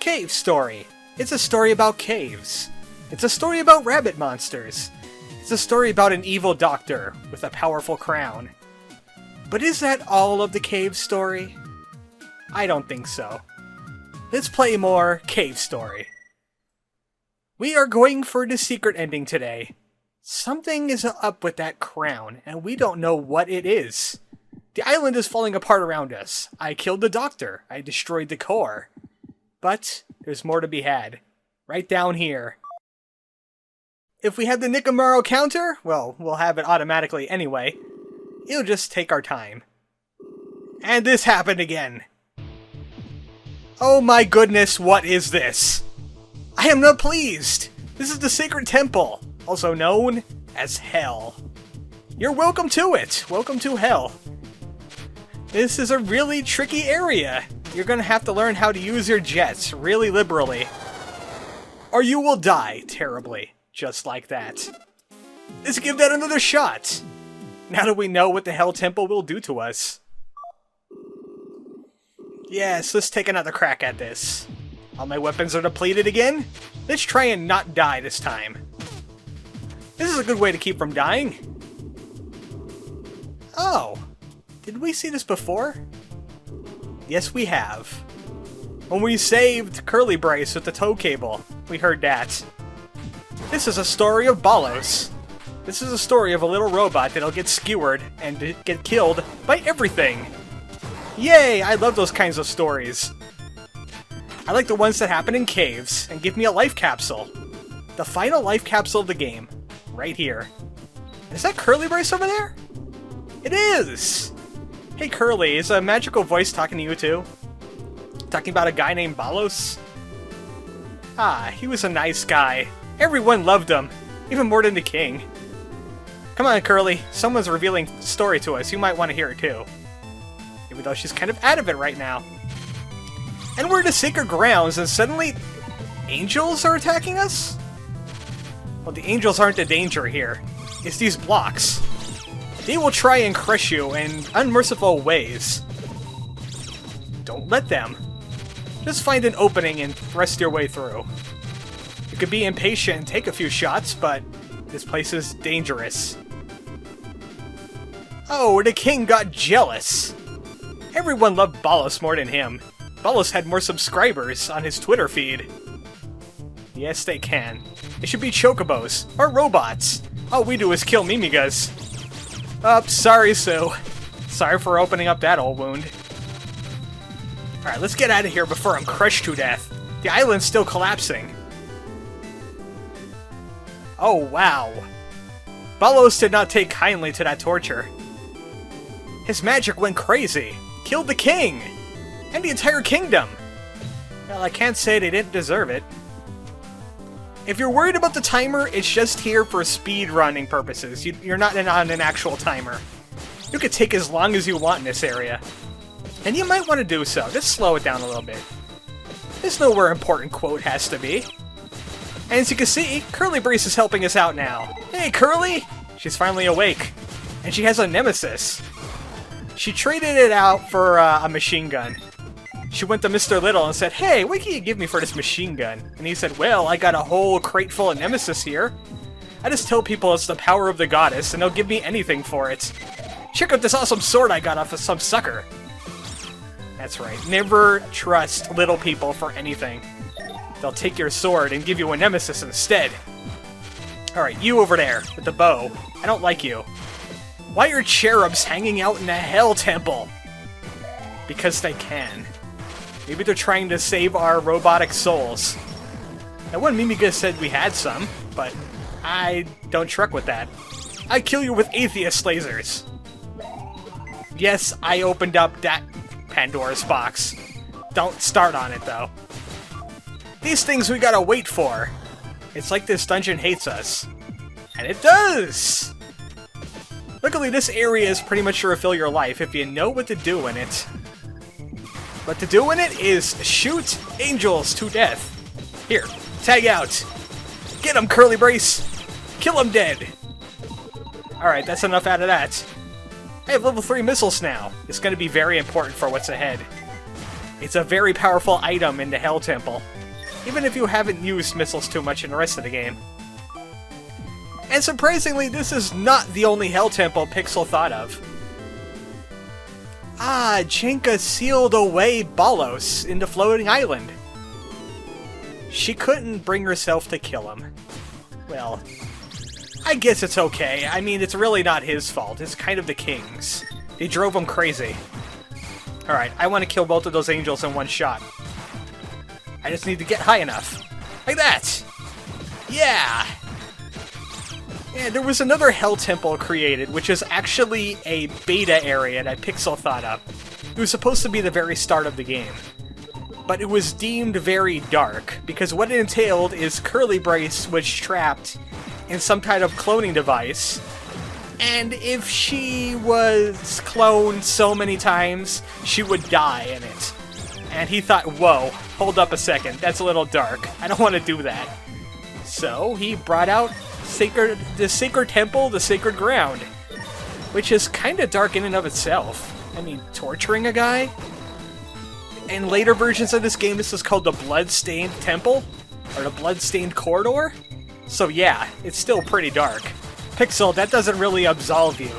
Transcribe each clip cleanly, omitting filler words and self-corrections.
Cave Story. It's a story about caves. It's a story about rabbit monsters. It's a story about an evil doctor with a powerful crown. But is that all of the Cave Story? I don't think so. Let's play more Cave Story. We are going for the secret ending today. Something is up with that crown, and we don't know what it is. The island is falling apart around us. I killed the doctor. I destroyed the core. But there's more to be had. Right down here. If we have the Nikomaro counter, well, we'll have it automatically anyway. It'll just take our time. And this happened again. Oh my goodness, what is this? I am not pleased. This is the Sacred Temple, also known as Hell. You're welcome to it. Welcome to Hell. This is a really tricky area. You're gonna have to learn how to use your jets really liberally. Or you will die terribly, just like that. Let's give that another shot. Now that we know what the Hell Temple will do to us. Yes, let's take another crack at this. All my weapons are depleted again. Let's try and not die this time. This is a good way to keep from dying. Oh, did we see this before? Yes, we have. When we saved Curly Brace with the tow cable, we heard that. This is a story of Ballos. This is a story of a little robot that'll get skewered and get killed by everything. Yay, I love those kinds of stories. I like the ones that happen in caves and give me a life capsule. The final life capsule of the game. Right here. Is that Curly Brace over there? It is! Hey Curly, is a magical voice talking to you too? Talking about a guy named Ballos? Ah, he was a nice guy. Everyone loved him, even more than the king. Come on Curly, someone's revealing a story to us, you might want to hear it too. Even though she's kind of out of it right now. And we're in the sacred grounds and suddenly angels are attacking us? Well, the angels aren't the danger here. It's these blocks. They will try and crush you in unmerciful ways. Don't let them. Just find an opening and thrust your way through. You could be impatient and take a few shots, but this place is dangerous. Oh, the king got jealous. Everyone loved Ballos more than him. Ballos had more subscribers on his Twitter feed. Yes, they can. They should be chocobos, or robots. All we do is kill Mimigas. Sorry, Sue. Sorry for opening up that old wound. Alright, let's get out of here before I'm crushed to death. The island's still collapsing. Oh, wow. Ballos did not take kindly to that torture. His magic went crazy. Killed the king! And the entire kingdom! Well, I can't say they didn't deserve it. If you're worried about the timer, it's just here for speed running purposes. You're not on an actual timer. You could take as long as you want in this area. And you might want to do so. Just slow it down a little bit. There's nowhere important quote has to be. And as you can see, Curly Brace is helping us out now. Hey, Curly! She's finally awake. And she has a nemesis. She traded it out for a machine gun. She went to Mr. Little and said, "Hey, what can you give me for this machine gun?" And he said, "Well, I got a whole crate full of nemesis here. I just tell people it's the power of the goddess, and they'll give me anything for it. Check out this awesome sword I got off of some sucker." That's right, never trust little people for anything. They'll take your sword and give you a nemesis instead. Alright, you over there, with the bow. I don't like you. Why are cherubs hanging out in the Hell Temple? Because they can. Maybe they're trying to save our robotic souls. Now, one Mimiga said we had some, but I don't truck with that. I kill you with atheist lasers. Yes, I opened up that Pandora's box. Don't start on it, though. These things we gotta wait for. It's like this dungeon hates us. And it does! Luckily, this area is pretty much to refill your life if you know what to do in it. What to do in it is shoot angels to death. Here, tag out. Get him, Curly Brace! Kill him dead! Alright, that's enough out of that. I have level 3 missiles now. It's going to be very important for what's ahead. It's a very powerful item in the Hell Temple, even if you haven't used missiles too much in the rest of the game. And surprisingly, this is not the only Hell Temple Pixel thought of. Ah, Jenka sealed away Ballos in the floating island. She couldn't bring herself to kill him. Well, I guess it's okay. I mean, it's really not his fault. It's kind of the king's. They drove him crazy. Alright, I want to kill both of those angels in one shot. I just need to get high enough. Like that! Yeah! Yeah, there was another Hell Temple created, which is actually a beta area that Pixel thought up. It was supposed to be the very start of the game. But it was deemed very dark, because what it entailed is Curly Brace was trapped in some kind of cloning device, and if she was cloned so many times, she would die in it. And he thought, whoa, hold up a second, that's a little dark. I don't want to do that. So he brought out the Sacred Temple, the Sacred Ground, which is kind of dark in and of itself. I mean, torturing a guy? In later versions of this game, this is called the Bloodstained Temple, or the Bloodstained Corridor. So yeah, it's still pretty dark. Pixel, that doesn't really absolve you.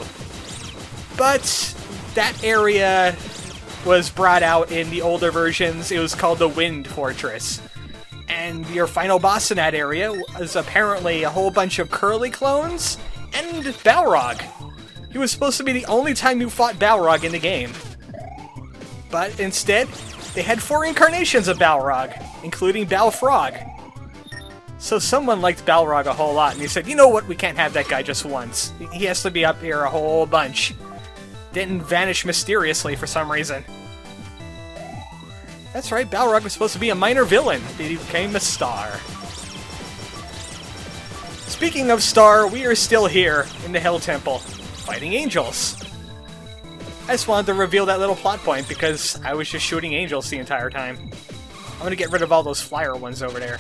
But that area was brought out in the older versions. It was called the Wind Fortress. And your final boss in that area was apparently a whole bunch of Curly clones and Balrog. He was supposed to be the only time you fought Balrog in the game. But instead, they had 4 incarnations of Balrog, including Balfrog. So someone liked Balrog a whole lot, and he said, you know what, we can't have that guy just once. He has to be up here a whole bunch. Didn't vanish mysteriously for some reason. That's right, Balrog was supposed to be a minor villain, but he became a star. Speaking of star, we are still here in the Hell Temple, fighting angels. I just wanted to reveal that little plot point because I was just shooting angels the entire time. I'm gonna get rid of all those flyer ones over there.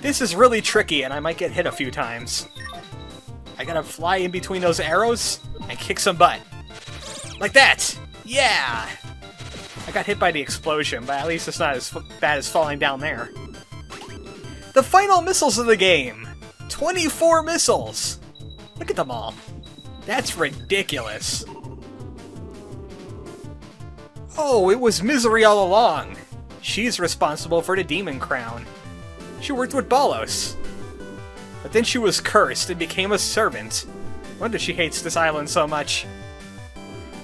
This is really tricky and I might get hit a few times. I gotta fly in between those arrows and kick some butt. Like that! Yeah! I got hit by the explosion, but at least it's not as bad as falling down there. The final missiles of the game! 24 missiles! Look at them all. That's ridiculous. Oh, it was Misery all along. She's responsible for the Demon Crown. She worked with Ballos. But then she was cursed and became a servant. No wonder she hates this island so much.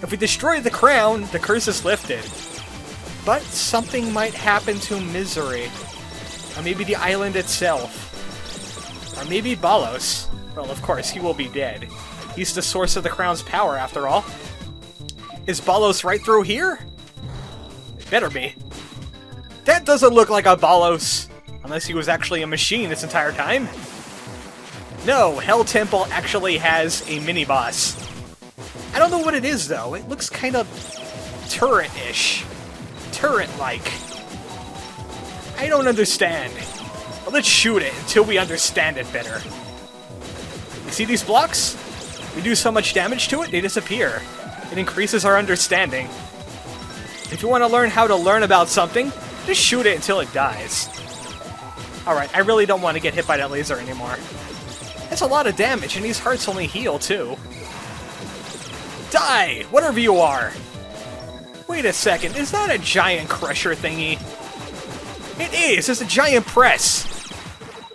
If we destroy the crown, the curse is lifted. But something might happen to Misery. Or maybe the island itself. Or maybe Ballos. Well, of course, he will be dead. He's the source of the crown's power, after all. Is Ballos right through here? It better be. That doesn't look like a Ballos. Unless he was actually a machine this entire time. No, Hell Temple actually has a mini-boss. I don't know what it is, though. It looks kind of turret-ish. Turret-like. I don't understand. Well, let's shoot it until we understand it better. You see these blocks? We do so much damage to it, they disappear. It increases our understanding. If you want to learn how to learn about something, just shoot it until it dies. Alright, I really don't want to get hit by that laser anymore. That's a lot of damage, and these hearts only heal, too. Die! Whatever you are! Wait a second, is that a giant crusher thingy? It is! It's a giant press!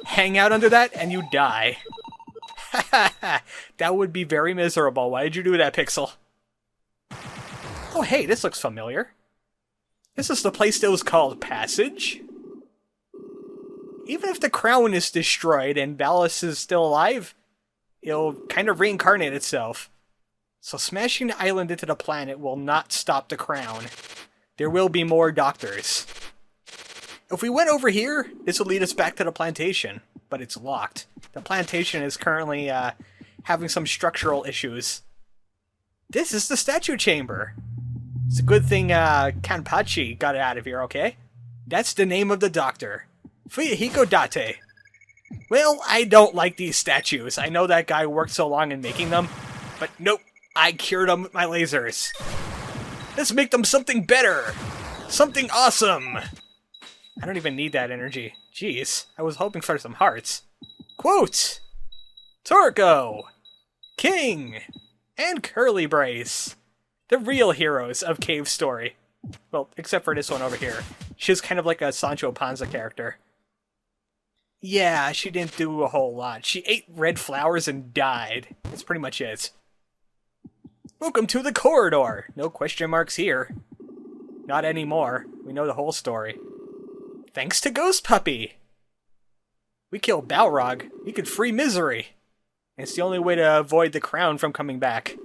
Hang out under that, and you die. That would be very miserable. Why did you do that, Pixel? Oh, hey, this looks familiar. This is the place that was called Passage? Even if the crown is destroyed and Ballos is still alive, it'll kind of reincarnate itself. So smashing the island into the planet will not stop the crown. There will be more doctors. If we went over here, this will lead us back to the plantation, but it's locked. The plantation is currently having some structural issues. This is the statue chamber. It's a good thing Kanpachi got it out of here, okay? That's the name of the doctor. Fuyahiko Date. Well, I don't like these statues. I know that guy worked so long in making them, but nope, I cured them with my lasers. Let's make them something better. Something awesome! I don't even need that energy. Jeez, I was hoping for some hearts. Quote! Torko! King! And Curly Brace. The real heroes of Cave Story. Well, except for this one over here. She's kind of like a Sancho Panza character. Yeah, she didn't do a whole lot. She ate red flowers and died. That's pretty much it. Welcome to the corridor! No question marks here. Not anymore. We know the whole story. Thanks to Ghost Puppy! We killed Balrog. We could free Misery. And it's the only way to avoid the crown from coming back.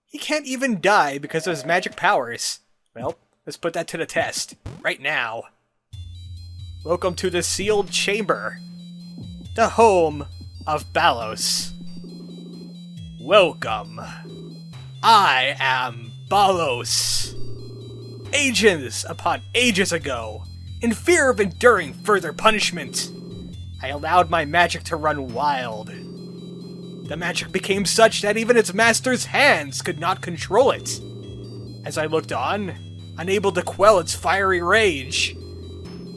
He can't even die because of his magic powers. Well, let's put that to the test. Right now. Welcome to the sealed chamber. The home of Ballos. Welcome. I am Ballos. Ages upon ages ago, in fear of enduring further punishment, I allowed my magic to run wild. The magic became such that even its master's hands could not control it. As I looked on, unable to quell its fiery rage,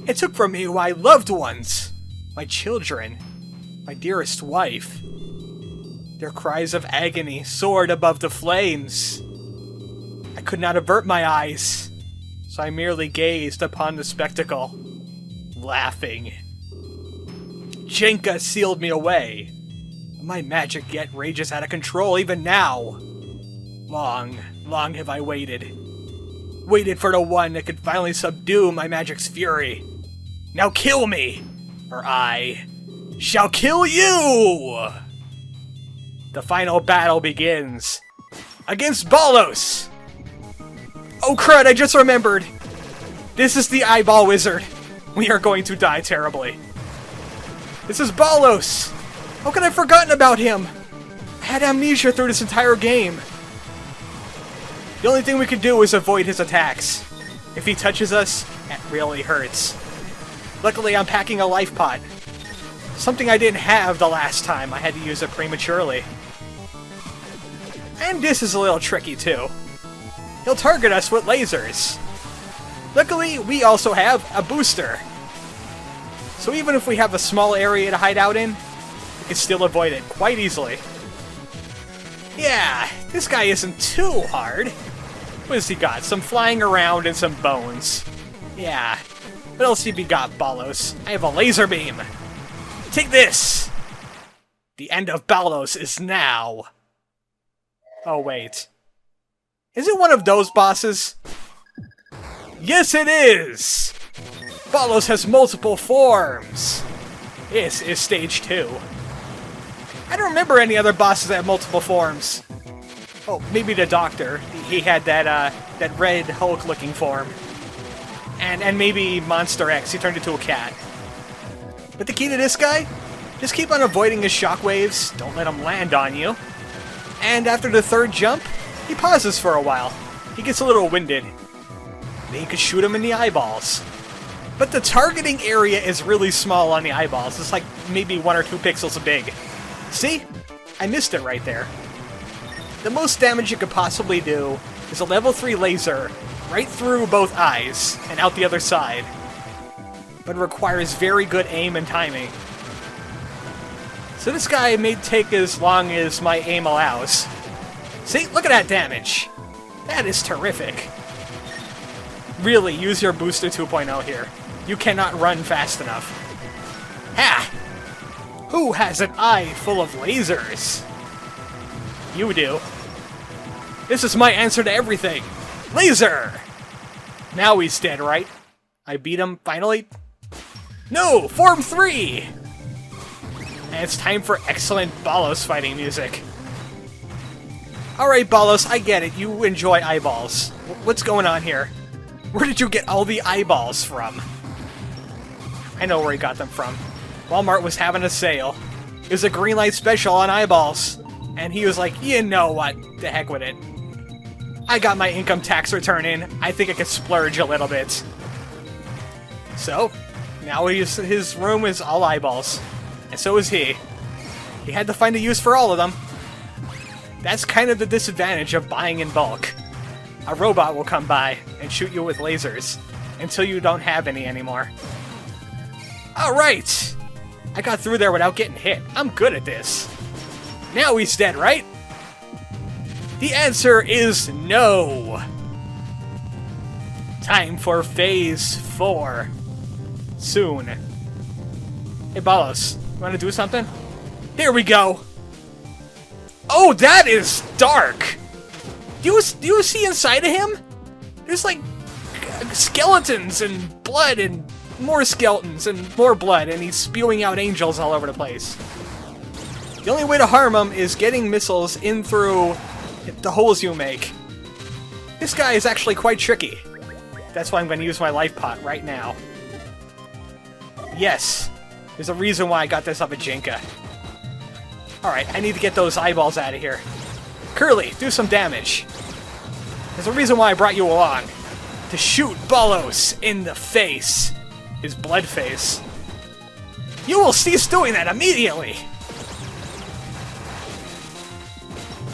it took from me my loved ones, my children, my dearest wife. Their cries of agony soared above the flames. I could not avert my eyes, so I merely gazed upon the spectacle, laughing. Jenka sealed me away. My magic yet rages out of control even now. Long, long have I waited. Waited for the one that could finally subdue my magic's fury. Now kill me, or I shall kill you! The final battle begins. Against Ballos! Oh crud, I just remembered! This is the Eyeball Wizard. We are going to die terribly. This is Ballos! How could I have forgotten about him? I had amnesia through this entire game. The only thing we can do is avoid his attacks. If he touches us, it really hurts. Luckily, I'm packing a life pot. Something I didn't have the last time. I had to use it prematurely. And this is a little tricky, too. He'll target us with lasers. Luckily, we also have a booster. So even if we have a small area to hide out in, we can still avoid it quite easily. Yeah, this guy isn't too hard. What has he got? Some flying around and some bones. Yeah. What else have you got, Ballos? I have a laser beam. Take this! The end of Ballos is now. Oh, wait. Is it one of those bosses? Yes, it is! Ballos has multiple forms. This is stage 2. I don't remember any other bosses that have multiple forms. Oh, maybe the Doctor. He had that red Hulk-looking form. And maybe Monster X. He turned into a cat. But the key to this guy? Just keep on avoiding his shockwaves. Don't let him land on you. And after the third jump, he pauses for a while. He gets a little winded. Then you can shoot him in the eyeballs. But the targeting area is really small on the eyeballs. It's like maybe 1 or 2 pixels big. See? I missed it right there. The most damage you could possibly do is a level 3 laser right through both eyes and out the other side. But it requires very good aim and timing. So this guy may take as long as my aim allows. See? Look at that damage! That is terrific. Really, use your Booster 2.0 here. You cannot run fast enough. Ha! Who has an eye full of lasers? You do. This is my answer to everything. Laser! Now he's dead, right? I beat him, finally? No! Form 3! And it's time for excellent Ballos fighting music. Alright, Ballos, I get it. You enjoy eyeballs. What's going on here? Where did you get all the eyeballs from? I know where he got them from. Walmart was having a sale. It was a green light special on eyeballs. And he was like, you know what? The heck with it. I got my income tax return in. I think I could splurge a little bit. So, now his room is all eyeballs. And so is he. He had to find a use for all of them. That's kind of the disadvantage of buying in bulk. A robot will come by. and shoot you with lasers until you don't have any anymore. Alright! I got through there without getting hit. I'm good at this. Now he's dead, right? The answer is no. Time for Phase 4. Soon. Hey, Ballos, you want to do something? There we go. Oh, that is dark. Do you see inside of him? There's like skeletons and blood and more skeletons and more blood, and he's spewing out angels all over the place. The only way to harm him is getting missiles in through the holes you make. This guy is actually quite tricky. That's why I'm going to use my life pot right now. Yes, there's a reason why I got this up at Jinka. Alright, I need to get those eyeballs out of here. Curly, do some damage. There's a reason why I brought you along. To shoot Ballos in the face. His blood face. You will cease doing that immediately!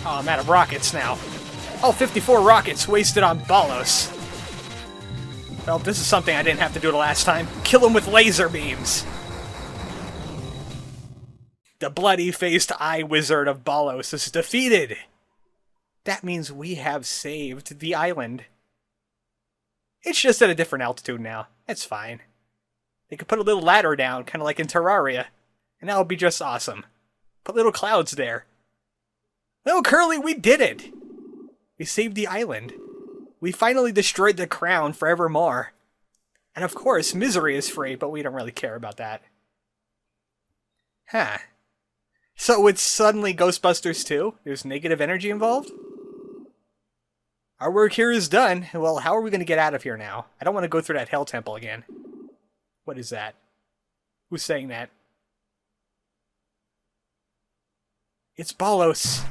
Oh, I'm out of rockets now. Oh, 54 rockets wasted on Ballos. Well, this is something I didn't have to do the last time. Kill him with laser beams! The bloody-faced eye wizard of Ballos is defeated! That means we have saved the island. It's just at a different altitude now. That's fine. They could put a little ladder down, kind of like in Terraria, and that would be just awesome. Put little clouds there. Oh, Curly, we did it! We saved the island. We finally destroyed the crown forevermore. And of course, misery is free, but we don't really care about that. Huh. So it's suddenly Ghostbusters 2? There's negative energy involved? Our work here is done. Well, how are we going to get out of here now? I don't want to go through that Hell Temple again. What is that? Who's saying that? It's Ballos.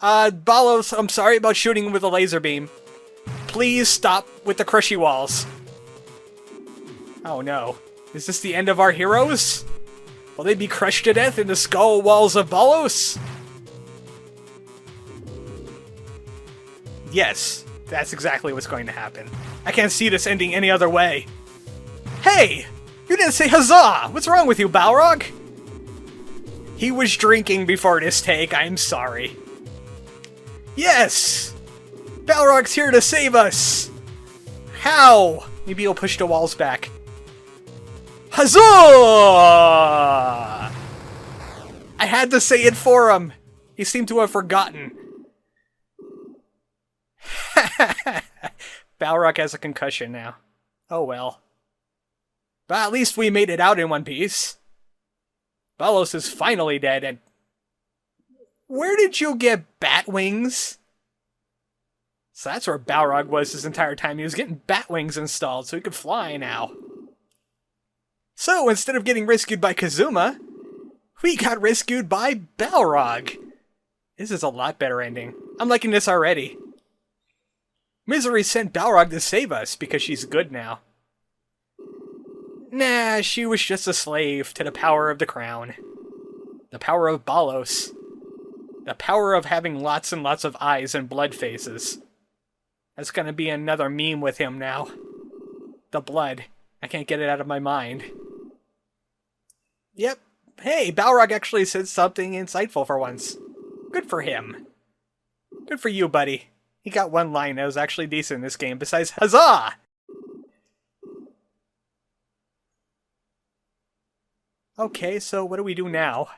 Ballos, I'm sorry about shooting with a laser beam. Please stop with the crushy walls. Oh no. Is this the end of our heroes? Will they be crushed to death in the skull walls of Ballos? Yes, that's exactly what's going to happen. I can't see this ending any other way. Hey! You didn't say huzzah! What's wrong with you, Balrog? He was drinking before this take, I'm sorry. Yes! Balrog's here to save us! How? Maybe he'll push the walls back. Huzzah! I had to say it for him. He seemed to have forgotten. Balrog has a concussion now. Oh well. But at least we made it out in one piece. Ballos is finally dead, and... Where did you get bat wings? So that's where Balrog was this entire time. He was getting bat wings installed so he could fly now. So instead of getting rescued by Kazuma, we got rescued by Balrog. This is a lot better ending. I'm liking this already. Misery sent Balrog to save us because she's good now. Nah, she was just a slave to the power of the crown. The power of Ballos. The power of having lots and lots of eyes and blood faces. That's gonna be another meme with him now. The blood. I can't get it out of my mind. Yep. Hey, Balrog actually said something insightful for once. Good for him. Good for you, buddy. He got one line that was actually decent in this game, besides huzzah! Okay, so what do we do now?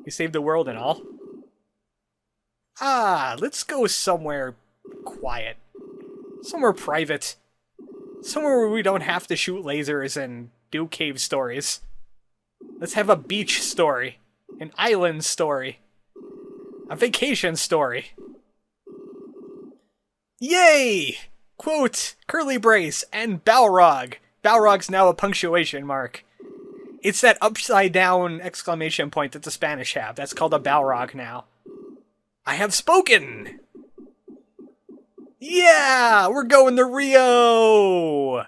We saved the world and all. Let's go somewhere quiet. Somewhere private. Somewhere where we don't have to shoot lasers and do cave stories. Let's have a beach story. An island story. A vacation story. Yay! Quote, curly brace, and Balrog. Balrog's now a punctuation mark. It's that upside down exclamation point that the Spanish have. That's called a Balrog now. I have spoken! Yeah! We're going to Rio!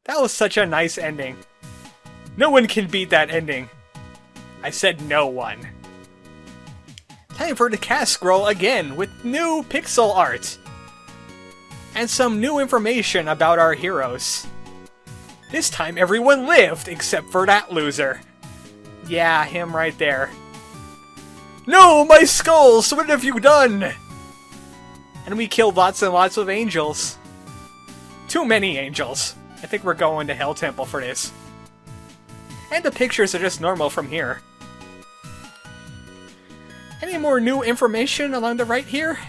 That was such a nice ending. No one can beat that ending. I said no one. Time for the cast scroll again with new pixel art. and some new information about our heroes. This time everyone lived, except for that loser. Yeah, him right there. No, my skulls! What have you done? And we killed lots and lots of angels. Too many angels. I think we're going to Hell Temple for this. And the pictures are just normal from here. Any more new information along the right here?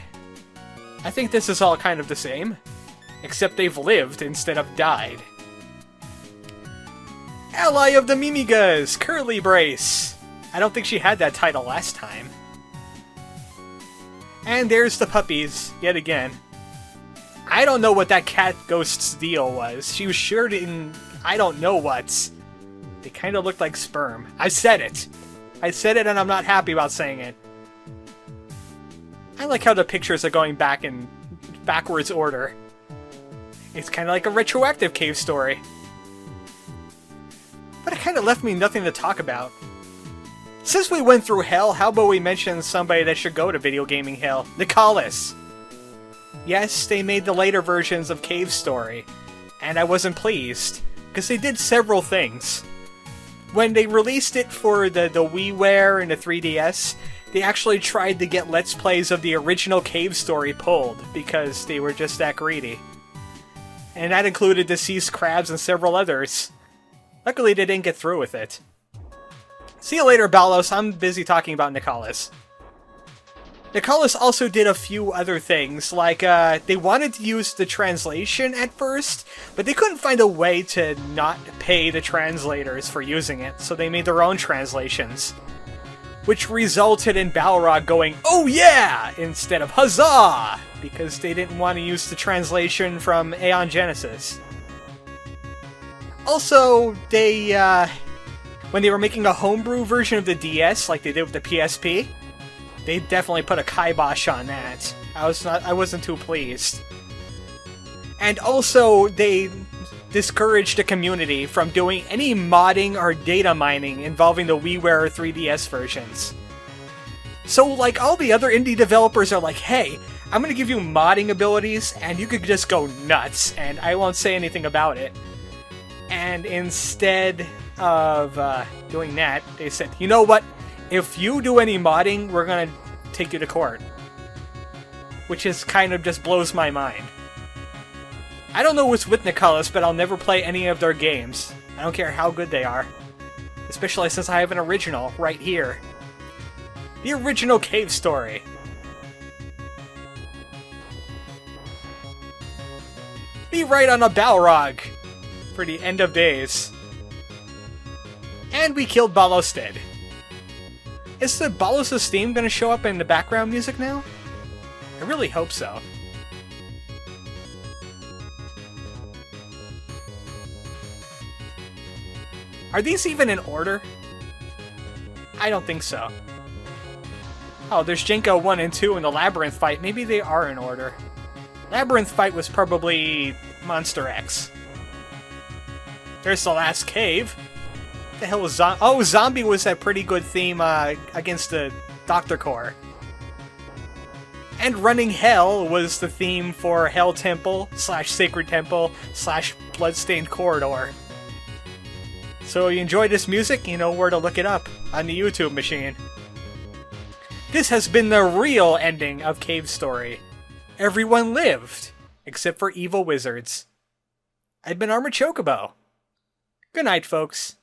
I think this is all kind of the same. Except they've lived instead of died. Ally of the Mimigas, Curly Brace. I don't think she had that title last time. And there's the puppies, yet again. I don't know what that cat ghost's deal was. She was shirt in I don't know what. They kind of looked like sperm. I said it. I said it and I'm not happy about saying it. I like how the pictures are going back in backwards order. It's kind of like a retroactive cave story. But it kind of left me nothing to talk about. Since we went through Hell, how about we mention somebody that should go to Video Gaming Hell? Nicalis. Yes, they made the later versions of Cave Story, and I wasn't pleased, because they did several things. When they released it for the WiiWare and the 3DS, they actually tried to get Let's Plays of the original Cave Story pulled, because they were just that greedy. And that included Deceased Crabs and several others. Luckily, they didn't get through with it. See you later, Ballos. I'm busy talking about Nicalis. Nicalis also did a few other things, like, they wanted to use the translation at first, but they couldn't find a way to not pay the translators for using it, so they made their own translations. Which resulted in Balrog going, "Oh yeah!" instead of "Huzzah!" because they didn't want to use the translation from Aeon Genesis. Also, they, when they were making a homebrew version of the DS, like they did with the PSP, they definitely put a kibosh on that. I wasn't too pleased. And also, they discouraged the community from doing any modding or data mining involving the WiiWare or 3DS versions. So, like, all the other indie developers are like, hey, I'm gonna give you modding abilities, and you could just go nuts, and I won't say anything about it. And instead of doing that, they said, you know what? If you do any modding, we're gonna take you to court. Which is kind of just blows my mind. I don't know what's with Nicalis, but I'll never play any of their games. I don't care how good they are. Especially since I have an original right here. The original Cave Story. Be right on a Balrog for the end of days. And we killed Ballos dead. Is the Ballos' theme going to show up in the background music now? I really hope so. Are these even in order? I don't think so. Oh, there's Jenko 1 and 2 in the Labyrinth fight. Maybe they are in order. Labyrinth fight was probably Monster X. There's the last cave. What the hell was Zombie? Oh, Zombie was a pretty good theme against the Dr. Core. And Running Hell was the theme for Hell Temple / Sacred Temple / Bloodstained Corridor. So you enjoy this music, you know where to look it up on the YouTube machine. This has been the real ending of Cave Story. Everyone lived, except for evil wizards. I've been ArmoredChocobo. Good night, folks.